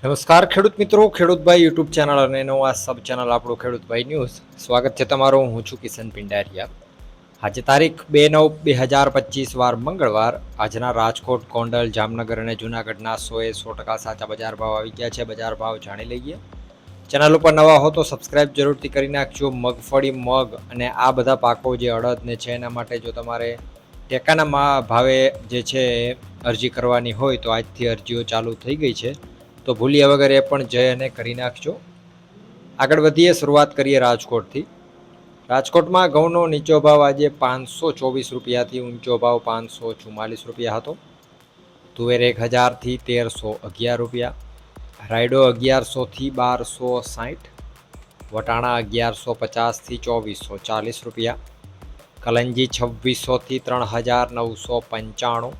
નમસ્કાર ખેડૂત મિત્રો, ખેડૂતભાઈ યુટ્યુબ ચેનલ અને નવા સબ ચેનલ આપણું ખેડૂતભાઈ ન્યૂઝ. સ્વાગત છે તમારું. હું છું કિશન પિંડારિયા. આજે તારીખ 2/9/2025 વાર મંગળવાર. આજના રાજકોટ, ગોંડલ, જામનગર અને જૂનાગઢના 100% સાચા બજાર ભાવ આવી ગયા છે. બજાર ભાવ જાણી લઈએ. ચેનલ ઉપર નવા હો તો સબસ્ક્રાઇબ જરૂરથી કરી નાખજો. મગફળી, મગ અને આ બધા પાકો જે અડદને છે એના માટે જો તમારે ટેકાના ભાવે જે છે અરજી કરવાની હોય તો આજથી અરજીઓ ચાલુ થઈ ગઈ છે. તો ભૂલ્યા વગર એ પણ જઈ અને કરી નાખજો. આગળ વધીએ, શરૂઆત કરીએ રાજકોટથી. રાજકોટમાં ઘઉંનો નીચો ભાવ આજે 524 રૂપિયાથી ઊંચો ભાવ 544 રૂપિયા હતો. તુવેર 1000થી 1311 રૂપિયા. રાયડો 1100થી 1260. વટાણા 1150થી 2440 રૂપિયા. કલંજી 2600થી 3995.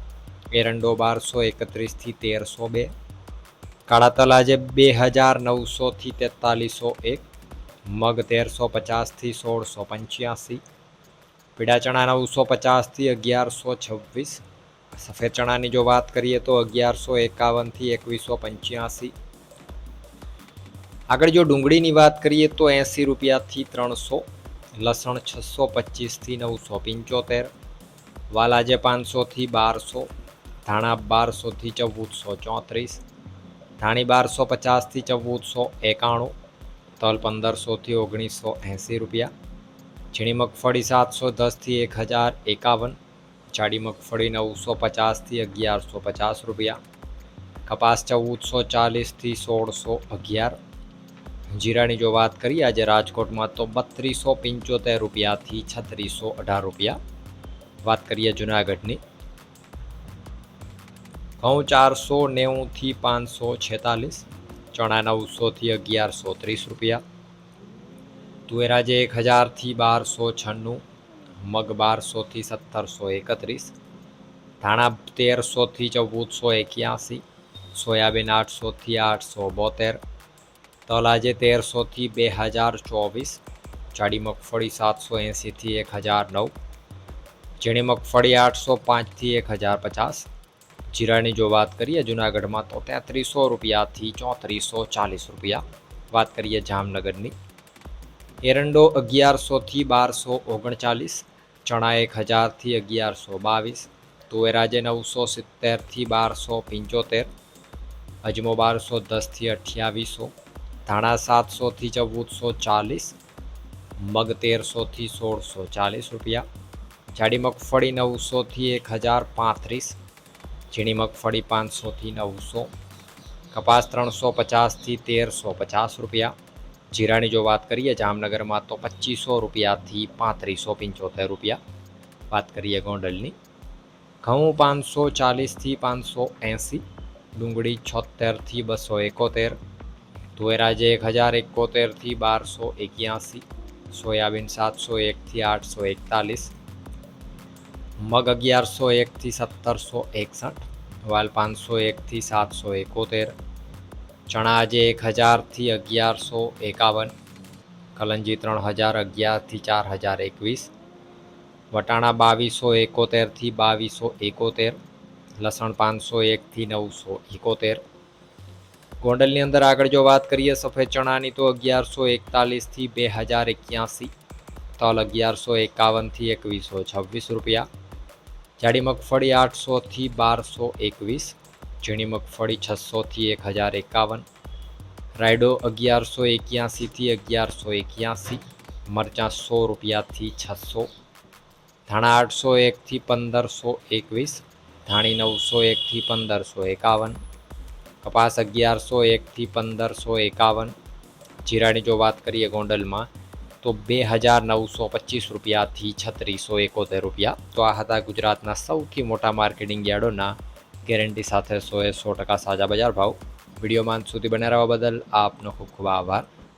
એરંડો 1231થી 1302. કાળા તલ આજે 2900થી 4301. મગ 1350થી 1685. પીળા ચણા 950થી 1126. સફેદ ચણાની જો વાત કરીએ તો 1151થી 2185. આગળ જો ડુંગળીની વાત કરીએ તો 80 રૂપિયાથી 300. લસણ 625થી 975. વાલ આજે 500થી 1200. ધાણા 1200થી 1434. ધાણી 1250થી 1491. તલ 1500થી 1980 રૂપિયા. ઝીણી મગફળી 710થી 1051. જાડી મગફળી 950થી 1150 રૂપિયા. કપાસ 1440થી 1611. જીરાની જો વાત કરીએ આજે રાજકોટમાં તો 3275 રૂપિયાથી 3618 રૂપિયા. વાત કરીએ જૂનાગઢની. ઘઉં 490થી 546. ચણા 900થી 1130 રૂપિયા. તુવેર આજે 1000થી 1296. મગ 1200થી 1731. ધાણા 1300થી 1481. સોયાબીન 800થી 872. તલ આજે 1300થી 2024. જાડી મગફળી 780થી 1009. ઝીણી મગફળી 805થી 1050. જીરાની જો વાત કરીએ જૂનાગઢમાં તો 3300 રૂપિયાથી 3440 રૂપિયા. વાત કરીએ જામનગરની. એરંડો 1100થી 1239. ચણા 1000થી 1122. તુવેર આજે 970થી 1275. અજમો 1210થી 2800. ધાણા 700થી 1440. મગ 1300થી 1640 રૂપિયા. જાડી મગફળી 900થી 1035. ઝીણી મગફળી 500થી 900. કપાસ 350થી 1350 રૂપિયા. જીરાની જો વાત કરીએ જામનગરમાં તો 2500 રૂપિયાથી 3575 રૂપિયા. વાત કરીએ ગોંડલની. ઘઉં 540થી 580. ડુંગળી 76થી 271. તુવેર આજે 1071થી 1281. સોયાબીન 701થી 841. મગ 1101થી 1761. વાલ 501થી 771. ચણા આજે 1000થી 1151. કલંજી 3011થી 4021. વટાણા 2271થી 2271. લસણ 501થી 971. ગોંડલની અંદર આગળ જો વાત કરીએ સફેદ ચણાની તો 1141થી 2081. તલ 1151થી 2126 રૂપિયા. જાડી મગફળી 800થી 1221. ઝીણી મગફળી 600થી 1051. રાયડો 1181થી 1181. મરચાં 100 રૂપિયાથી 600. ધાણા 801થી 1521. ધાણી 901થી 1551. કપાસ 1101થી 1551. જીરાની જો વાત કરીએ ગોંડલમાં તો 2925 રૂપિયાથી 3671 રૂપિયા. તો આ હતા ગુજરાતના સૌથી મોટા માર્કેટિંગ યાર્ડોના ગેરંટી સાથે 100% સાચા બજાર ભાવ. વિડીયોમાં અંત સુધી બને રહેવા બદલ આપનો ખૂબ ખૂબ આભાર.